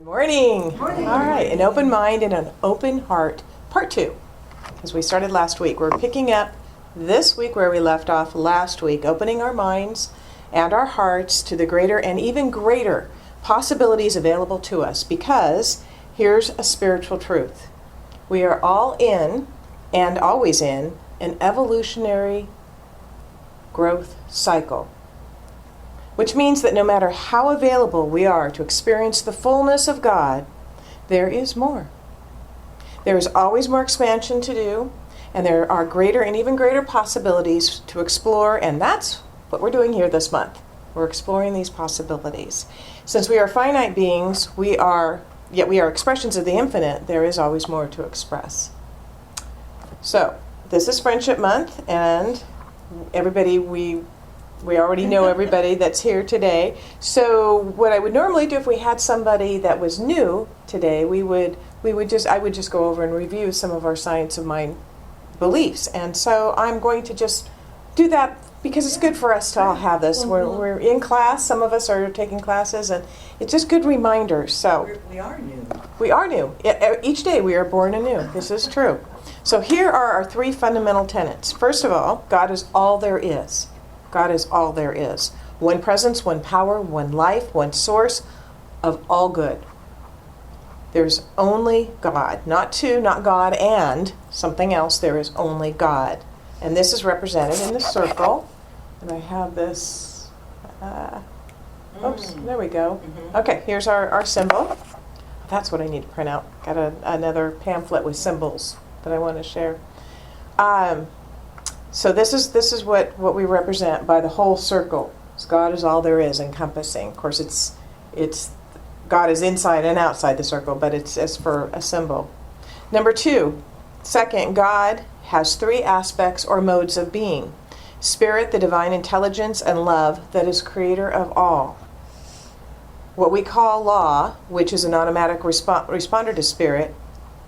Morning. Morning. All right, an open mind and an open heart, part 2. As we started last week, we're picking up this week where we left off last week, opening our minds and our hearts to the greater and even greater possibilities available to us, because here's a spiritual truth. We are all in, and always in, an evolutionary growth cycle, which means that no matter how available we are to experience the fullness of God, there is more. There is always more expansion to do, and there are greater and even greater possibilities to explore, and that's what we're doing here this month. We're exploring these possibilities. Since we are finite beings, yet we are expressions of the infinite, there is always more to express. So, this is Friendship Month, and everybody, we already know everybody that's here today. So what I would normally do if we had somebody that was new today, I would just go over and review some of our Science of Mind beliefs. And so I'm going to just do that because it's good for us to all have this. We're in class. Some of us are taking classes, and it's just good reminders. So We are new. we are new. Each day we are born anew. This is true. So here are our 3 fundamental tenets. First of all, God is all there is. God is all there is. One presence, one power, one life, one source of all good. There's only God. Not two, not God and something else. There is only God. And this is represented in the circle. And I have this. Oops, there we go. Okay, here's our symbol. That's what I need to print out. Got another pamphlet with symbols that I want to share. So this is what we represent by the whole circle. So God is all there is, encompassing. Of course, it's God is inside and outside the circle, but it's as for a symbol. Number 2, second, God has 3 aspects or modes of being: Spirit, the divine intelligence, and love that is creator of all. What we call law, which is an automatic responder to Spirit,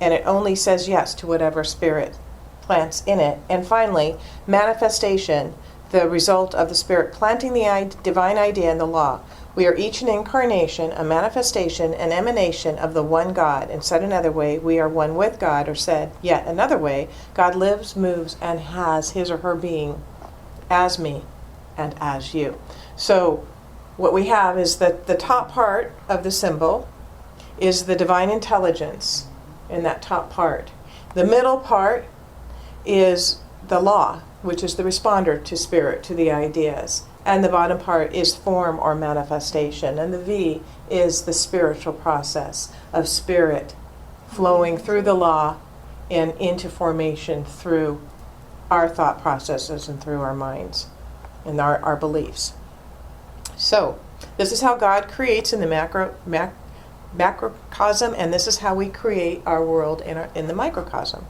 and it only says yes to whatever Spirit plants in it. And finally, manifestation, the result of the Spirit planting the divine idea in the law. We are each an incarnation, a manifestation, an emanation of the one God. And said another way, we are one with God, or said yet another way, God lives, moves, and has his or her being as me and as you. So what we have is that the top part of the symbol is the divine intelligence in that top part. The middle part is the law, which is the responder to Spirit, to the ideas. And the bottom part is form or manifestation. And the V is the spiritual process of Spirit flowing through the law and into formation through our thought processes and through our minds and our beliefs. So this is how God creates in the macrocosm, and this is how we create our world in the microcosm.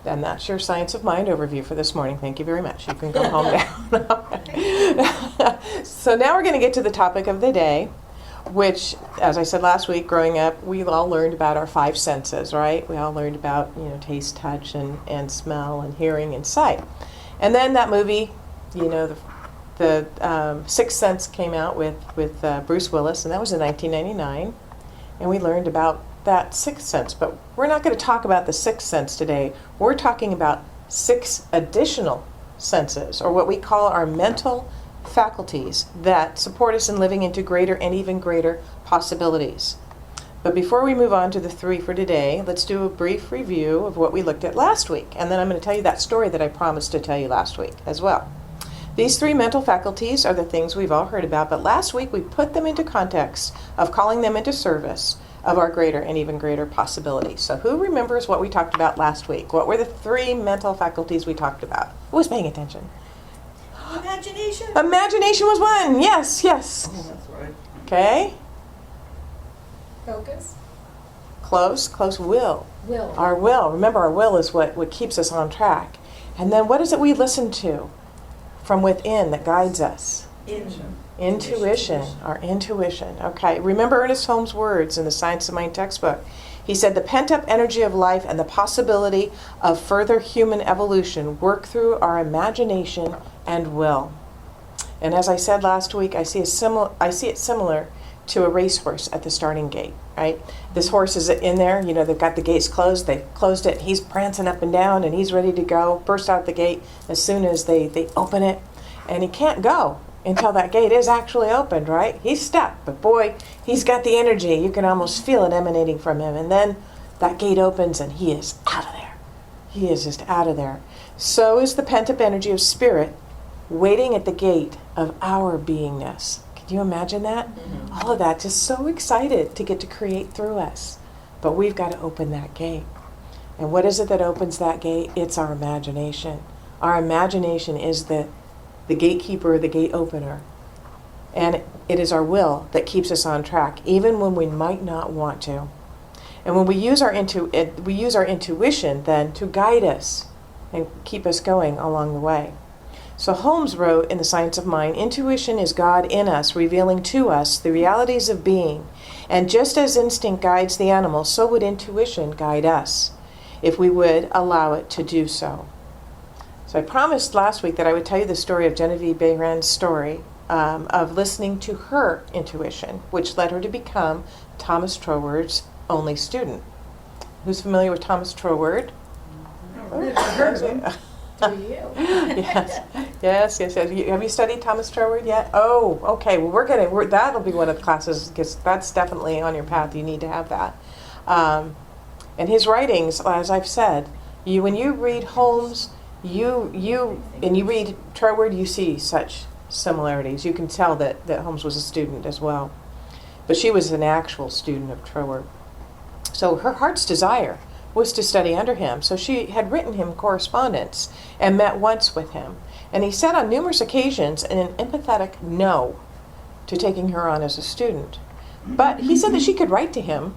And that's your Science of Mind overview for this morning. Thank you very much. You can go home now. So now we're going to get to the topic of the day, which, as I said last week, growing up, we all learned about our 5 senses, right? We all learned about, taste, touch, and smell, and hearing, and sight. And then that movie, the Sixth Sense came out with Bruce Willis, and that was in 1999. And we learned about that 6th sense, but we're not going to talk about the 6th sense today. We're talking about 6 additional senses, or what we call our mental faculties that support us in living into greater and even greater possibilities. But before we move on to the 3 for today, let's do a brief review of what we looked at last week, and then I'm going to tell you that story that I promised to tell you last week as well. These 3 mental faculties are the things we've all heard about, but last week we put them into context of calling them into service of our greater and even greater possibilities. So who remembers what we talked about last week? What were the 3 mental faculties we talked about? Who was paying attention? Imagination. Imagination was one. Yes. Oh, that's right. Okay. Focus. Close. Will. Will. Our will. Remember, our will is what keeps us on track. And then what is it we listen to from within that guides us? Intuition, our intuition. Okay, remember Ernest Holmes' words in the Science of Mind textbook. He said, the pent-up energy of life and the possibility of further human evolution work through our imagination and will. And as I said last week, I see it similar to a racehorse at the starting gate, right? This horse is in there, you know, they've got the gates closed, they've closed it, he's prancing up and down and he's ready to go, burst out the gate as soon as they open it. And he can't go until that gate is actually opened, right? He's stuck, but boy, he's got the energy. You can almost feel it emanating from him. And then that gate opens and he is out of there. He is just out of there. So is the pent-up energy of spirit waiting at the gate of our beingness. Can you imagine that? Mm-hmm. All of that, just so excited to get to create through us. But we've got to open that gate. And what is it that opens that gate? It's our imagination. Our imagination is the gatekeeper, the gate opener. And it is our will that keeps us on track, even when we might not want to. And when we use our intuition then to guide us and keep us going along the way. So Holmes wrote in The Science of Mind, intuition is God in us, revealing to us the realities of being. And just as instinct guides the animal, so would intuition guide us, if we would allow it to do so. So I promised last week that I would tell you the story of Genevieve Behrend's story of listening to her intuition, which led her to become Thomas Troward's only student. Who's familiar with Thomas Troward? I've heard of him. Do you? Yes. Have you studied Thomas Troward yet? Oh, okay. Well, that'll be one of the classes, because that's definitely on your path. You need to have that. And his writings, as I've said, when you read Holmes, you read Troward, you see such similarities. You can tell that Holmes was a student as well. But she was an actual student of Troward. So her heart's desire was to study under him. So she had written him correspondence and met once with him. And he said on numerous occasions an empathetic no to taking her on as a student. But he said that she could write to him.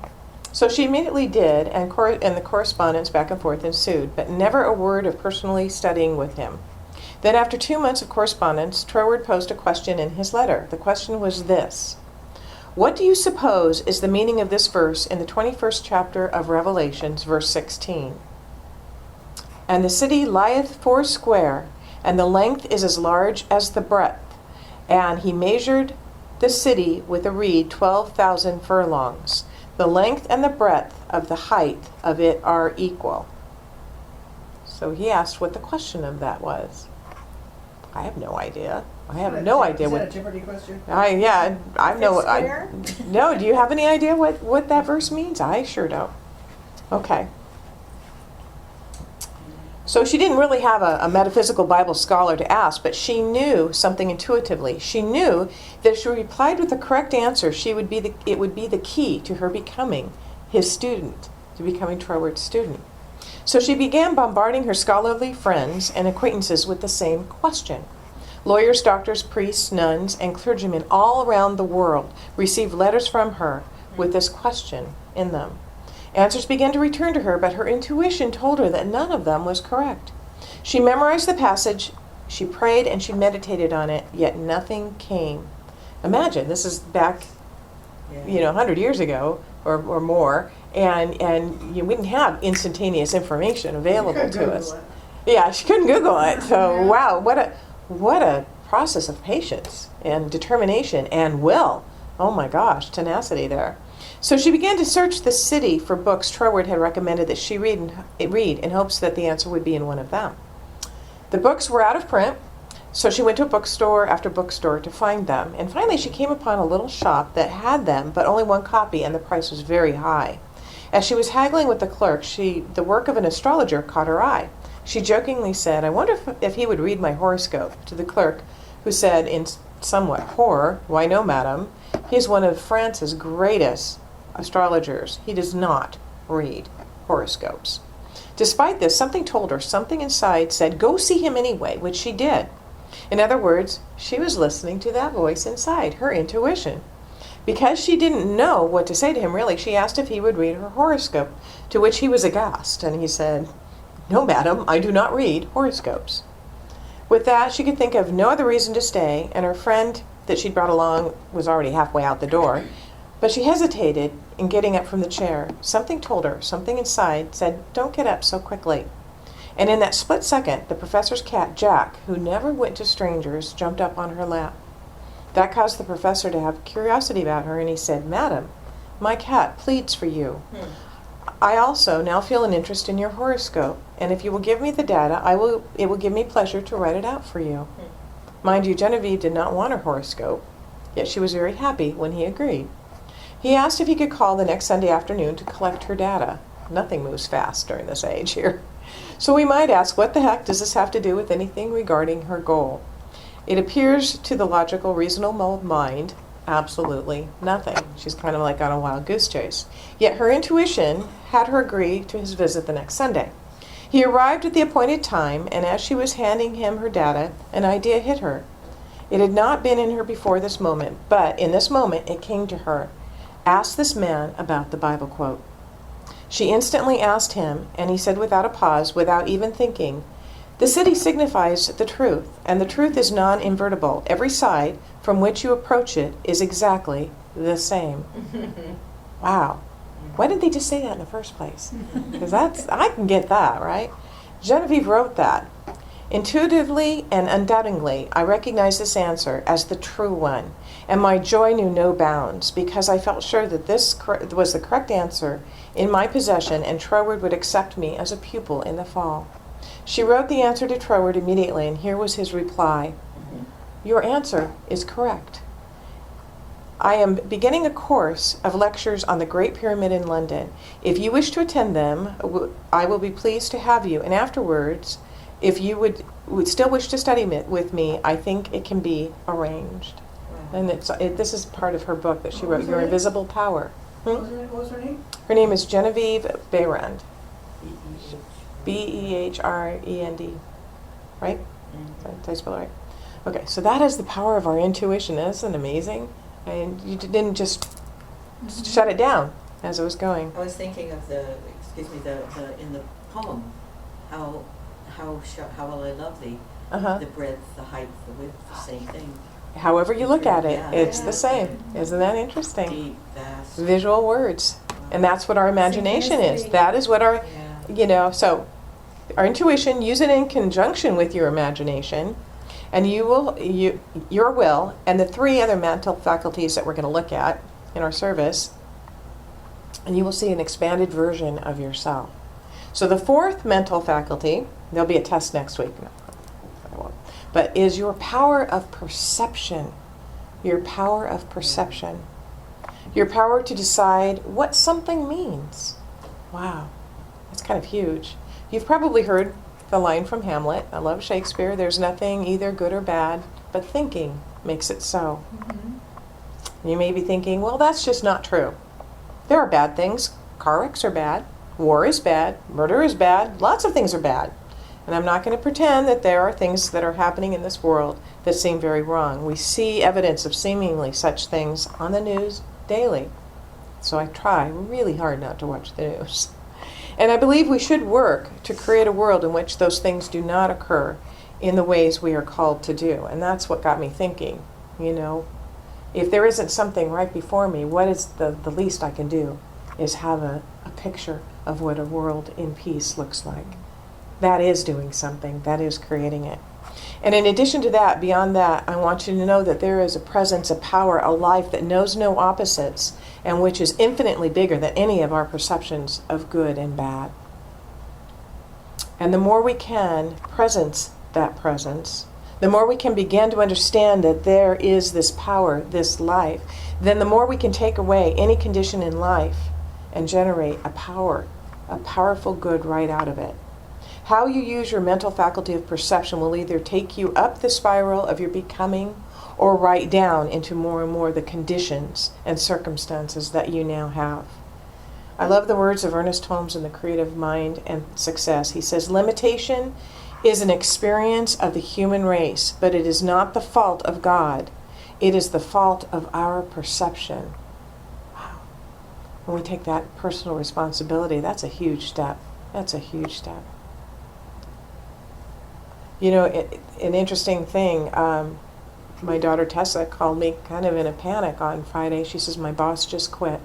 So she immediately did, and the correspondence back and forth ensued, but never a word of personally studying with him. Then after 2 months of correspondence, Troward posed a question in his letter. The question was this: what do you suppose is the meaning of this verse in the 21st chapter of Revelations, verse 16? And the city lieth foursquare, and the length is as large as the breadth. And he measured the city with a reed 12,000 furlongs. The length and the breadth of the height of it are equal. So he asked what the question of that was. I have no idea. I have no idea Is what. that a Jeopardy question? I know. Square? No, do you have any idea what that verse means? I sure don't. Okay. So she didn't really have a metaphysical Bible scholar to ask, but she knew something intuitively. She knew that if she replied with the correct answer, it would be the key to her becoming his student, to becoming Troward's student. So she began bombarding her scholarly friends and acquaintances with the same question. Lawyers, doctors, priests, nuns, and clergymen all around the world received letters from her with this question in them. Answers began to return to her, but her intuition told her that none of them was correct. She memorized the passage, she prayed, and she meditated on it, yet nothing came. Imagine, this is back, 100 years ago or more, and we didn't have instantaneous information available to us. Yeah, she couldn't Google it. So wow, what a process of patience and determination and will. Oh my gosh, tenacity there. So she began to search the city for books Troward had recommended that she read in hopes that the answer would be in one of them. The books were out of print, so she went to bookstore after bookstore to find them. And finally she came upon a little shop that had them, but only one copy, and the price was very high. As she was haggling with the clerk, the work of an astrologer caught her eye. She jokingly said, "I wonder if he would read my horoscope," to the clerk, who said in somewhat horror, "Why no, madam. He is one of France's greatest astrologers. He does not read horoscopes." Despite this, something told her, something inside said, "Go see him anyway," which she did. In other words, she was listening to that voice inside, her intuition. Because she didn't know what to say to him, really, she asked if he would read her horoscope, to which he was aghast, and he said, "No, madam, I do not read horoscopes." With that, she could think of no other reason to stay, and her friend that she'd brought along was already halfway out the door. But she hesitated in getting up from the chair. Something told her, something inside said, "Don't get up so quickly." And in that split second, the professor's cat, Jack, who never went to strangers, jumped up on her lap. That caused the professor to have curiosity about her, and he said, "Madam, my cat pleads for you. I also now feel an interest in your horoscope, and if you will give me the data, it will give me pleasure to write it out for you." Mind you, Genevieve did not want her horoscope, yet she was very happy when he agreed. He asked if he could call the next Sunday afternoon to collect her data. Nothing moves fast during this age here. So we might ask, what the heck does this have to do with anything regarding her goal? It appears to the logical, reasonable mind, absolutely nothing. She's kind of like on a wild goose chase. Yet her intuition had her agree to his visit the next Sunday. He arrived at the appointed time, and as she was handing him her data, an idea hit her. It had not been in her before this moment, but in this moment it came to her. Ask this man about the Bible quote. She instantly asked him, and he said without a pause, without even thinking, "The city signifies the truth, and the truth is non-invertible. Every side from which you approach it is exactly the same." Wow. Why didn't they just say that in the first place? Because I can get that, right? Genevieve wrote that. Intuitively and undoubtingly, I recognized this answer as the true one, and my joy knew no bounds, because I felt sure that this was the correct answer in my possession, and Troward would accept me as a pupil in the fall. She wrote the answer to Troward immediately, and here was his reply. Your answer is correct. I am beginning a course of lectures on the Great Pyramid in London. If you wish to attend them, I will be pleased to have you, and afterwards, if you would still wish to study with me, I think it can be arranged. Wow. And this is part of her book that she What wrote, was Your her name? Invisible Power. What was her name? Her name is Genevieve Behrend. Behrend. Right? Did I spell it right? Okay, so that is the power of our intuition. Isn't it amazing? And you didn't just shut it down as it was going. I was thinking of the in the poem, how will I love thee? Uh-huh. The breadth, the height, the width, the same thing. However you look at it, Yeah. it's the same. Isn't that interesting? Deep, vast. Visual words. And that's what our imagination is. Synchronicity. That is what our, Yeah. so our intuition, use it in conjunction with your imagination, and your will, and the three other mental faculties that we're going to look at in our service, and you will see an expanded version of yourself. So the fourth mental faculty, there'll be a test next week, no, I won't, but is your power of perception. Your power of perception. Your power to decide what something means. Wow, that's kind of huge. You've probably heard the line from Hamlet. I love Shakespeare. There's nothing either good or bad, but thinking makes it so. You may be thinking, well, that's just not true. There are bad things. Car wrecks are bad. War is bad. Murder is bad. Lots of things are bad. And I'm not going to pretend that there are things that are happening in this world that seem very wrong. We see evidence of seemingly such things on the news daily. So I try really hard not to watch the news. And I believe we should work to create a world in which those things do not occur in the ways we are called to do. And that's what got me thinking, if there isn't something right before me, what is the least I can do is have a picture of what a world in peace looks like. That is doing something. That is creating it. And in addition to that, beyond that, I want you to know that there is a presence, a power, a life that knows no opposites, and which is infinitely bigger than any of our perceptions of good and bad. And the more we can presence that presence, the more we can begin to understand that there is this power, this life, then the more we can take away any condition in life and generate a powerful good right out of it. How you use your mental faculty of perception will either take you up the spiral of your becoming or right down into more and more the conditions and circumstances that you now have. I love the words of Ernest Holmes in The Creative Mind and Success. He says, limitation is an experience of the human race, but it is not the fault of God. It is the fault of our perception. Wow. When we take that personal responsibility, that's a huge step. That's a huge step. An interesting thing, my daughter Tessa called me kind of in a panic on Friday. She says, my boss just quit.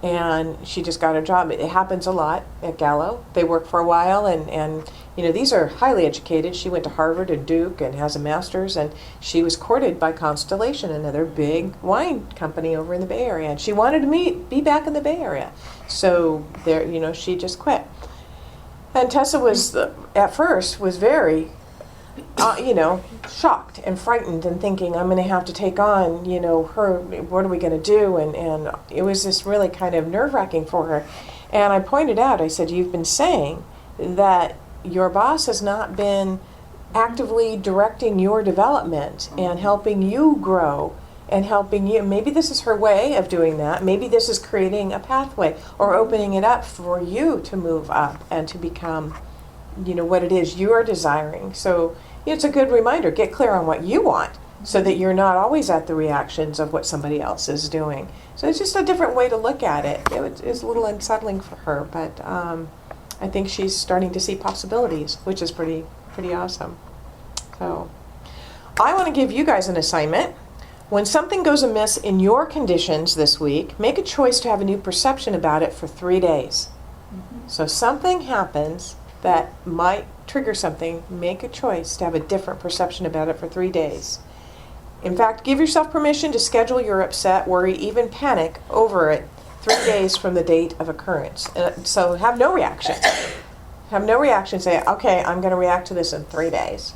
And she just got a job. It happens a lot at Gallo. They work for a while and You know, these are highly educated. She went to Harvard and Duke and has a master's, and she was courted by Constellation, another big wine company over in the Bay Area. And she wanted to be back in the Bay Area. So there, you know, she just quit. And Tessa was, at first, was very, you know, shocked and frightened and thinking, I'm going to have to take on, you know, her, what are we going to do? And it was just really kind of nerve-wracking for her. And I pointed out, I said, you've been saying that your boss has not been actively directing your development and helping you grow and helping you. Maybe this is her way of doing that. Maybe this is creating a pathway or opening it up for you to move up and to become, you know, what it is you're desiring. So it's a good reminder. Get clear on what you want so that you're not always at the reactions of what somebody else is doing. So it's just a different way to look at it. It's a little unsettling for her, but I think she's starting to see possibilities, which is pretty awesome. So I want to give you guys an assignment. When something goes amiss in your conditions this week, make a choice to have a new perception about it for 3 days. So something happens that might trigger something, make a choice to have a different perception about it for 3 days. In fact, give yourself permission to schedule your upset, worry, even panic over it 3 days from the date of occurrence. So have no reaction. Have no reaction. Say, okay, I'm going to react to this in 3 days.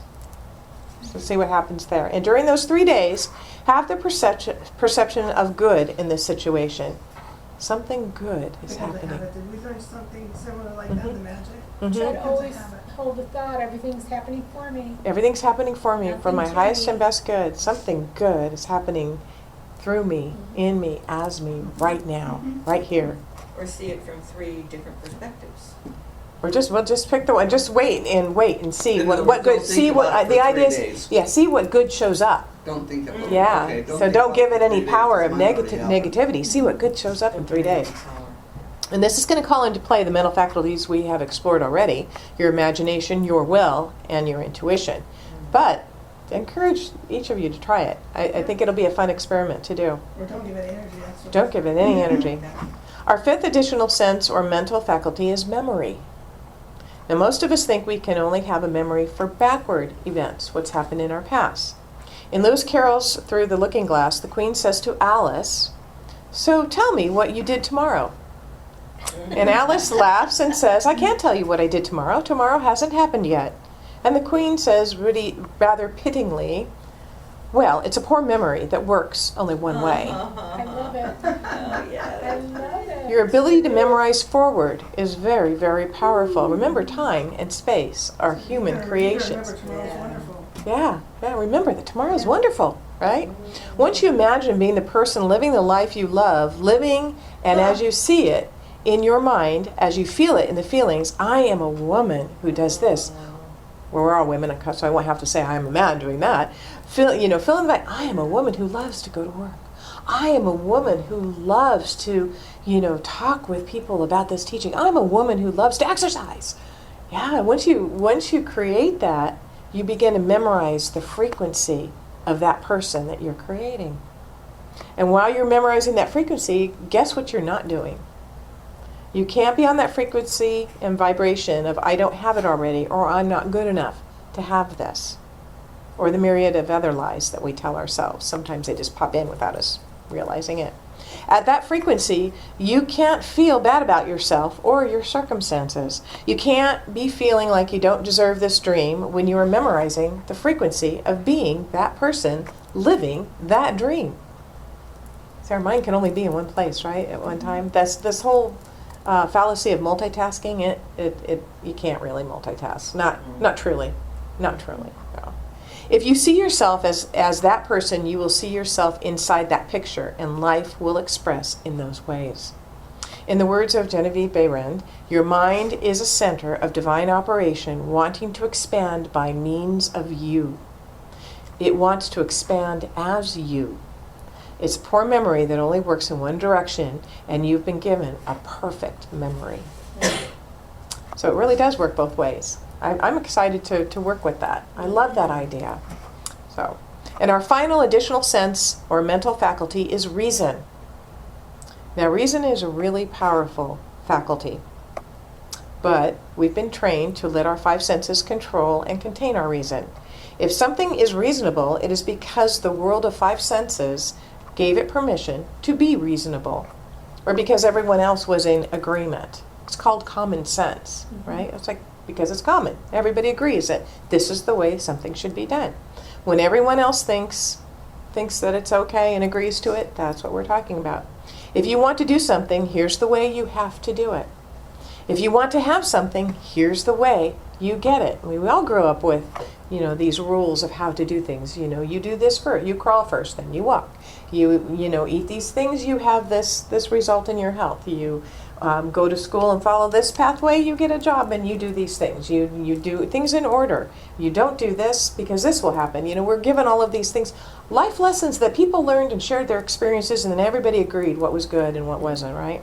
So see what happens there. And during those 3 days, have the perception of good in this situation. Something good is happening. Did we learn something similar like that, the magic? Try to Mm-hmm. always hold the thought, everything's happening for me. Everything's happening for me, for my Nothing to highest me. and best good. Something good is happening through me, in me, as me, right now, right here. Or see it from 3 different perspectives. Or we'll just pick the one. Just wait and see In what other words, good. don't See think what about it the for 3 idea is. days. Yeah, see what good shows up. Don't think about it. Yeah. Okay, So think don't about give it for any 3 days. power It's of might already happen. negativity. See what good shows up in 3 days. Power. And this is going to call into play the mental faculties we have explored already: your imagination, your will, and your intuition. But I encourage each of you to try it. I think it'll be a fun experiment to do. Or don't give it energy. That's what- Don't give it any energy. Our 5th additional sense or mental faculty is memory. Now, most of us think we can only have a memory for backward events, what's happened in our past. In Lewis Carroll's Through the Looking Glass, the Queen says to Alice, "So tell me what you did tomorrow." And Alice laughs and says, "I can't tell you what I did tomorrow. Tomorrow hasn't happened yet." And the Queen says, really, rather pittingly, "Well, it's a poor memory that works only one way." I love it. Oh, yeah. I love it. Your ability to memorize forward is very, very powerful. Remember, time and space are human You gotta creations. Remember tomorrow's Yeah. wonderful. Yeah, remember that tomorrow's wonderful, right? Once you imagine being the person living the life you love, living and as you see it in your mind, as you feel it in the feelings, I am a woman who does this. Well, we're all women, so I won't have to say I am a man doing that. Fill in the blank. I am a woman who loves to go to work. I am a woman who loves to, talk with people about this teaching. I'm a woman who loves to exercise. Yeah, once you create that, you begin to memorize the frequency of that person that you're creating. And while you're memorizing that frequency, guess what you're not doing? You can't be on that frequency and vibration of I don't have it already, or I'm not good enough to have this, or the myriad of other lies that we tell ourselves. Sometimes they just pop in without us realizing it. At that frequency, you can't feel bad about yourself or your circumstances. You can't be feeling like you don't deserve this dream when you are memorizing the frequency of being that person living that dream. So our mind can only be in one place, right, at one time. That's this whole fallacy of multitasking. You can't really multitask. Not truly. No. If you see yourself as that person, you will see yourself inside that picture, and life will express in those ways. In the words of Genevieve Behrend, your mind is a center of divine operation wanting to expand by means of you. It wants to expand as you. It's poor memory that only works in one direction, and you've been given a perfect memory. So it really does work both ways. I'm excited to work with that. I love that idea. So, and our final additional sense or mental faculty is reason. Now, reason is a really powerful faculty. but we've been trained to let our five senses control and contain our reason. If something is reasonable, it is because the world of five senses gave it permission to be reasonable, or because everyone else was in agreement. It's called common sense, right? It's like, because it's common. Everybody agrees that this is the way something should be done. When everyone else thinks that it's okay and agrees to it, that's what we're talking about. If you want to do something, here's the way you have to do it. If you want to have something, here's the way you get it. We all grow up with, these rules of how to do things. You do this first, you crawl first, then you walk. You eat these things, you have this result in your health. You go to school and follow this pathway, you get a job and you do these things. You do things in order. You don't do this because this will happen. We're given all of these things. Life lessons that people learned and shared their experiences, and then everybody agreed what was good and what wasn't, right?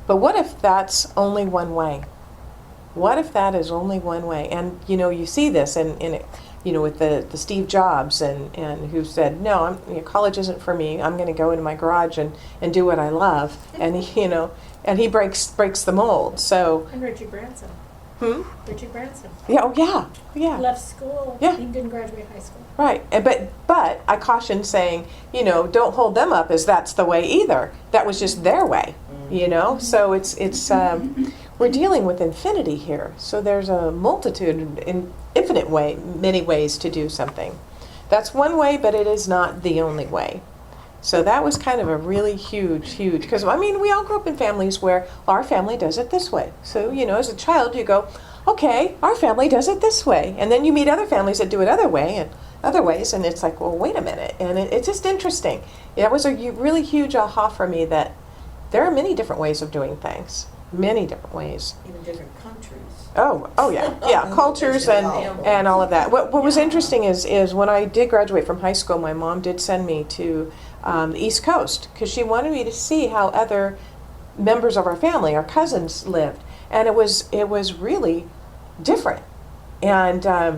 But what if that's only one way? What if that is only one way? And you see this with the Steve Jobs and who said, no, college isn't for me. I'm going to go into my garage and do what I love. And he breaks the mold. So And Richard Branson. Richard Branson. Yeah. Left school. Yeah. He didn't graduate high school. Right. But I caution saying, don't hold them up as that's the way either. That was just their way. So it's we're dealing with infinity here. So there's a multitude, many ways to do something. That's one way, but it is not the only way. So that was kind of a really huge, because we all grew up in families where our family does it this way. So, as a child you go, okay, our family does it this way. And then you meet other families that do it other ways, and it's like, well, wait a minute. And it's just interesting. That was a really huge aha for me that there are many different ways of doing things. Many different ways. Even different countries. Oh yeah, cultures and all of that. What was interesting is when I did graduate from high school, my mom did send me to the East Coast because she wanted me to see how other members of our family, our cousins, lived, and it was really different. And I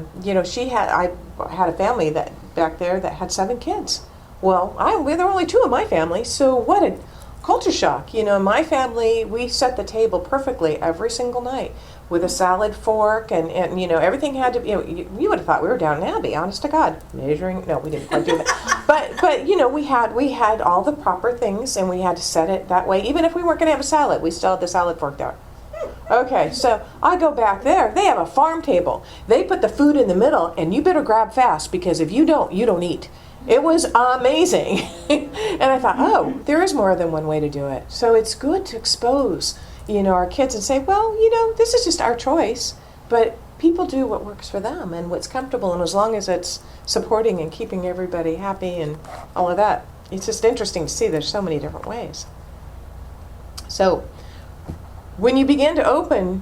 had a family that back there that had 7 kids. Well, there were only 2 in my family, so what a culture shock. My family, we set the table perfectly every single night with a salad fork and everything had to be, you would have thought we were Downton Abbey, honest to God. Measuring, no, we didn't quite do that. But we had all the proper things and we had to set it that way. Even if we weren't going to have a salad, we still had the salad fork there. Okay, so I go back there. They have a farm table. They put the food in the middle and you better grab fast because if you don't eat. It was amazing. And I thought, oh, there is more than one way to do it. So it's good to expose, our kids and say, well, this is just our choice. But people do what works for them and what's comfortable. And as long as it's supporting and keeping everybody happy and all of that, it's just interesting to see there's so many different ways. So when you begin to open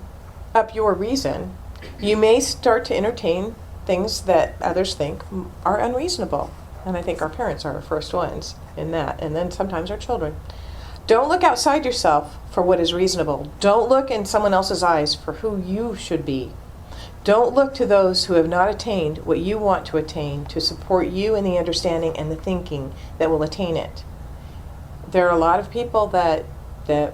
up your reason, you may start to entertain things that others think are unreasonable. And I think our parents are our first ones in that, and then sometimes our children. Don't look outside yourself for what is reasonable. Don't look in someone else's eyes for who you should be. Don't look to those who have not attained what you want to attain to support you in the understanding and the thinking that will attain it. There are a lot of people that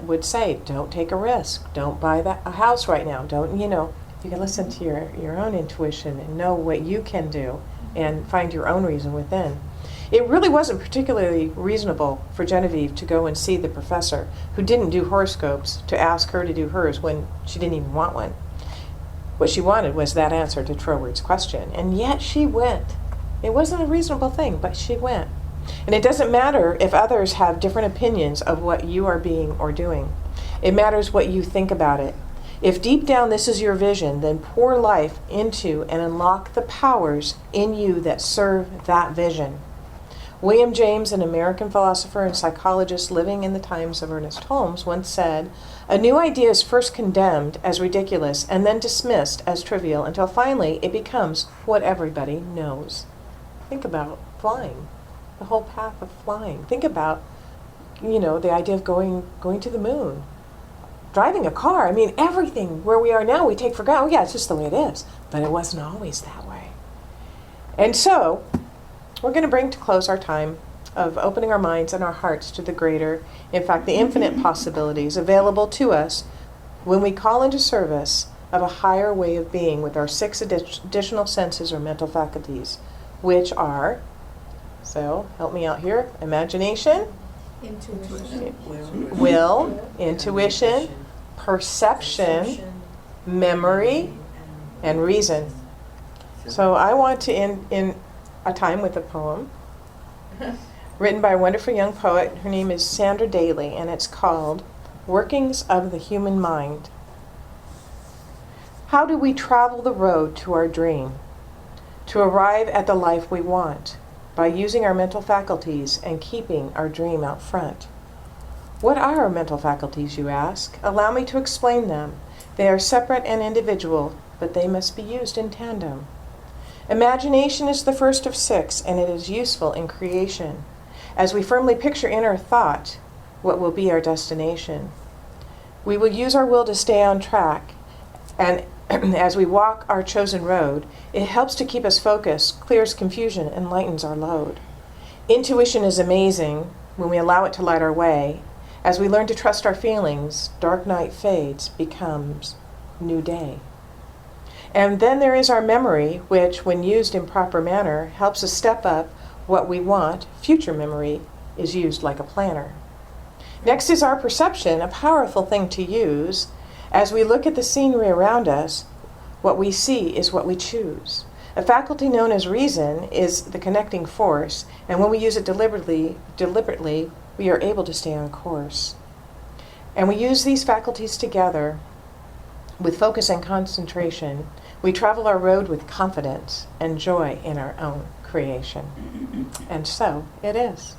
would say, don't take a risk. Don't buy a house right now. Don't, you can listen to your own intuition and know what you can do and find your own reason within. It really wasn't particularly reasonable for Genevieve to go and see the professor who didn't do horoscopes to ask her to do hers when she didn't even want one. What she wanted was that answer to Troward's question, and yet she went. It wasn't a reasonable thing, but she went. And it doesn't matter if others have different opinions of what you are being or doing. It matters what you think about it. If deep down this is your vision, then pour life into and unlock the powers in you that serve that vision. William James, an American philosopher and psychologist living in the times of Ernest Holmes, once said, "A new idea is first condemned as ridiculous and then dismissed as trivial until finally it becomes what everybody knows." Think about flying, the whole path of flying. Think about, the idea of going to the moon. Driving a car, everything where we are now we take for granted. Oh yeah, it's just the way it is. But it wasn't always that way. And so, we're going to bring to close our time of opening our minds and our hearts to the greater, in fact, the infinite possibilities available to us when we call into service of a higher way of being with our 6 additional senses or mental faculties, which are, so help me out here, imagination, Intuition. will, intuition, perception, memory, and reason. So I want to end in a time with a poem written by a wonderful young poet. Her name is Sandra Daly, and it's called Workings of the Human Mind. How do we travel the road to our dream, to arrive at the life we want, by using our mental faculties and keeping our dream out front? What are our mental faculties, you ask? Allow me to explain them. They are separate and individual, but they must be used in tandem. Imagination is the first of 6, and it is useful in creation, as we firmly picture in our thought what will be our destination. We will use our will to stay on track, and as we walk our chosen road, it helps to keep us focused, clears confusion, and lightens our load. Intuition is amazing when we allow it to light our way. As we learn to trust our feelings, dark night fades, becomes new day. And then there is our memory, which, when used in proper manner, helps us step up what we want. Future memory is used like a planner. Next is our perception, a powerful thing to use. As we look at the scenery around us, what we see is what we choose. A faculty known as reason is the connecting force, and when we use it deliberately, we are able to stay on course. And we use these faculties together with focus and concentration. We travel our road with confidence and joy in our own creation. And so it is.